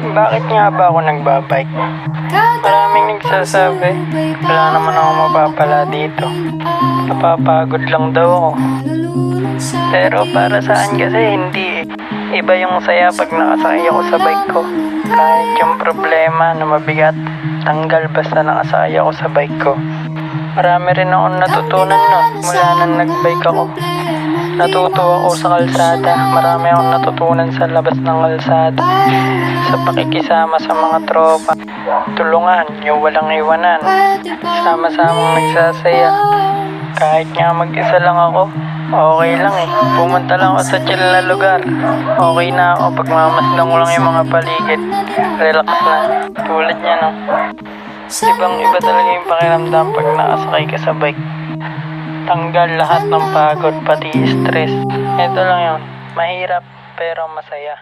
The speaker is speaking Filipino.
Bakit nga ba ako nagbabike? Maraming nagsasabi, wala naman ako mapapala dito. Napapagod lang daw ako. Pero para saan kasi hindi eh. Iba yung saya pag nakasakay ako sa bike ko. Kahit yung problema na mabigat, tanggal basta nakasakay ako sa bike ko. Marami rin akong natutunan nun mula nang nagbike ako. Natuto ako sa kalsada. Marami akong natutunan sa labas ng kalsada. Sa pakikisama sa mga tropa. Tulungan, yung walang iwanan. Sama-samang nagsasaya. Kahit nga mag-isa lang ako, okay lang eh. Pumunta lang ako sa chill na lugar. Okay na ako. Pagmamasdan ko lang yung mga paligid. Relax na. Tulad niya no. Ibang iba talaga yung pakiramdam pag nakasakay ka sa bike. Tanggal lahat ng pagod, pati stress. Ito lang yun. Mahirap pero masaya.